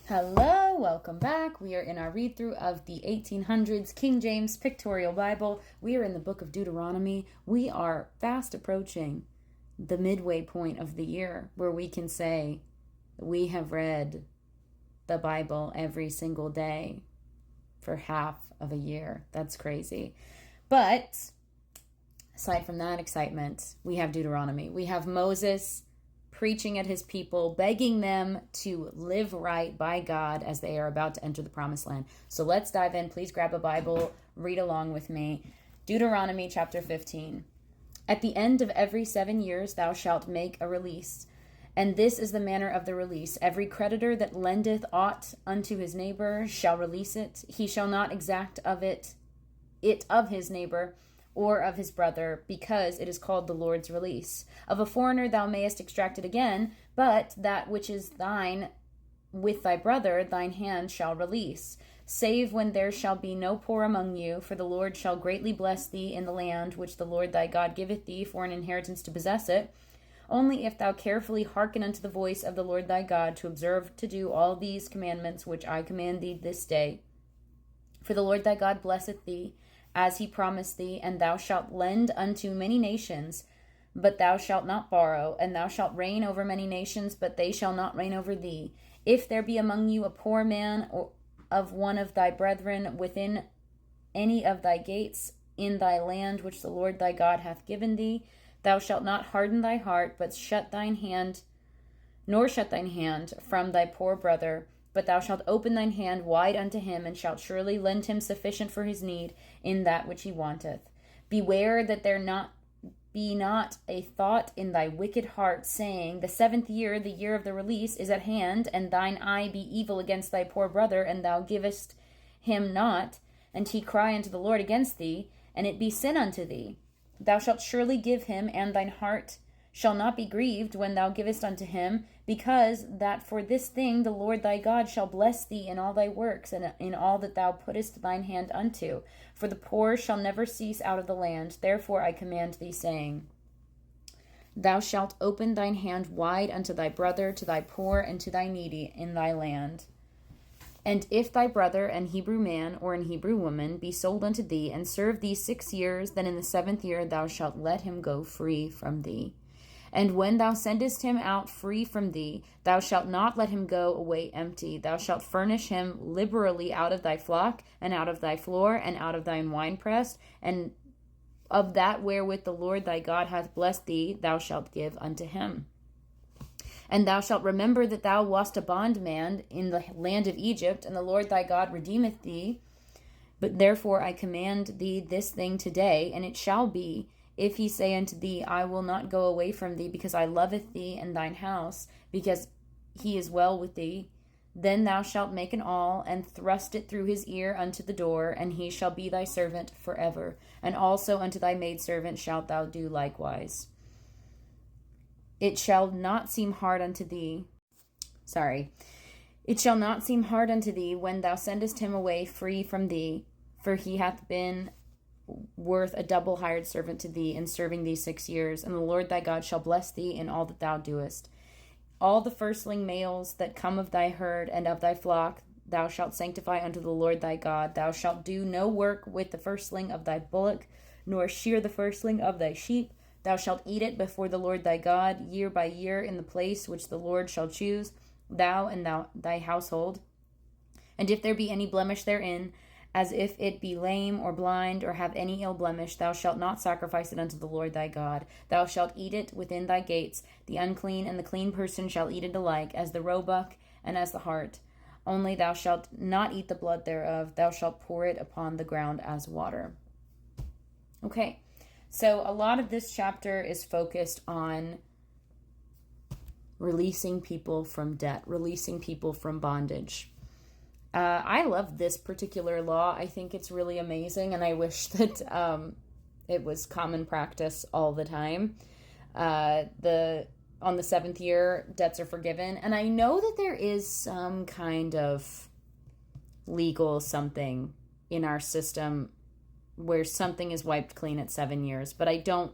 Hello, welcome back. We are in our read through of the 1800s King James Pictorial Bible. We are in the book of Deuteronomy. We are fast approaching the midway point of the year where we can say we have read the Bible every single day for half of a year. That's crazy. But aside from that excitement, we have Deuteronomy. We have Moses preaching at his people, begging them to live right by God as they are about to enter the promised land. So let's dive in. Please grab a Bible, read along with me. Deuteronomy chapter 15. At the end of every 7 years thou shalt make a release. And this is the manner of the release. Every creditor that lendeth aught unto his neighbor shall release it. He shall not exact of it of his neighbor, or of his brother, because it is called the Lord's release. Of a foreigner thou mayest extract it again, but that which is thine with thy brother thine hand shall release, save when there shall be no poor among you, for the Lord shall greatly bless thee in the land which the Lord thy God giveth thee for an inheritance to possess it. Only if thou carefully hearken unto the voice of the Lord thy God, to observe to do all these commandments which I command thee this day. For the Lord thy God blesseth thee, as he promised thee, and thou shalt lend unto many nations, but thou shalt not borrow, and thou shalt reign over many nations, but they shall not reign over thee. If there be among you a poor man or of one of thy brethren within any of thy gates in thy land which the Lord thy God hath given thee, thou shalt not harden thy heart, but shut thine hand from thy poor brother, but thou shalt open thine hand wide unto him, and shalt surely lend him sufficient for his need in that which he wanteth. Beware that there be not a thought in thy wicked heart, saying, the 7th year, the year of the release, is at hand, and thine eye be evil against thy poor brother, and thou givest him not, and he cry unto the Lord against thee, and it be sin unto thee. Thou shalt surely give him, and thine heart shall not be grieved when thou givest unto him, because that for this thing the Lord thy God shall bless thee in all thy works, and in all that thou puttest thine hand unto. For the poor shall never cease out of the land. Therefore I command thee, saying, thou shalt open thine hand wide unto thy brother, to thy poor, and to thy needy in thy land. And if thy brother, an Hebrew man or an Hebrew woman, be sold unto thee, and serve thee 6 years, then in the 7th year thou shalt let him go free from thee. And when thou sendest him out free from thee, thou shalt not let him go away empty. Thou shalt furnish him liberally out of thy flock, and out of thy floor, and out of thine winepress, and of that wherewith the Lord thy God hath blessed thee, thou shalt give unto him. And thou shalt remember that thou wast a bondman in the land of Egypt, and the Lord thy God redeemeth thee. But therefore I command thee this thing today, and it shall be, if he say unto thee, I will not go away from thee, because I loveth thee and thine house, because he is well with thee, then thou shalt make an awl, and thrust it through his ear unto the door, and he shall be thy servant forever. And also unto thy maidservant shalt thou do likewise. It shall not seem hard unto thee. It shall not seem hard unto thee when thou sendest him away free from thee, for he hath been worth a double hired servant to thee in serving thee 6 years, and the Lord thy God shall bless thee in all that thou doest. All the firstling males that come of thy herd and of thy flock thou shalt sanctify unto the Lord thy God. Thou shalt do no work with the firstling of thy bullock, nor shear the firstling of thy sheep. Thou shalt eat it before the Lord thy God, year by year, in the place which the Lord shall choose, thou and thy household. And if there be any blemish therein, as if it be lame or blind, or have any ill blemish, thou shalt not sacrifice it unto the Lord thy God. Thou shalt eat it within thy gates. The unclean and the clean person shall eat it alike, as the roebuck and as the hart. Only thou shalt not eat the blood thereof. Thou shalt pour it upon the ground as water. Okay, so a lot of this chapter is focused on releasing people from debt, releasing people from bondage. I love this particular law. I think it's really amazing, and I wish that it was common practice all the time. On the 7th year, debts are forgiven, and I know that there is some kind of legal something in our system where something is wiped clean at 7 years, but I don't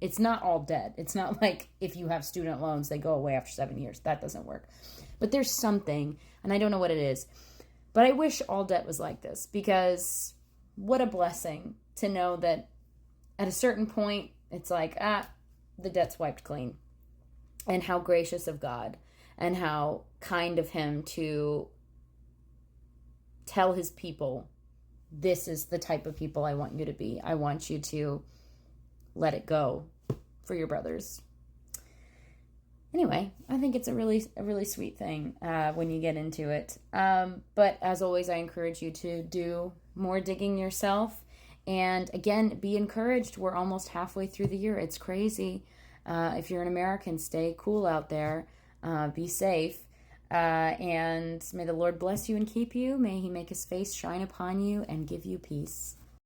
it's not all dead. It's not like if you have student loans, they go away after 7 years. That doesn't work. But there's something, and I don't know what it is. But I wish all debt was like this, because what a blessing to know that at a certain point, it's like, the debt's wiped clean. And how gracious of God, and how kind of him to tell his people, this is the type of people I want you to be. I want you to let it go for your brothers. Anyway, I think it's a really sweet thing when you get into it. But as always, I encourage you to do more digging yourself. And again, be encouraged. We're almost halfway through the year. It's crazy. If you're an American, stay cool out there. Be safe. And may the Lord bless you and keep you. May he make his face shine upon you and give you peace.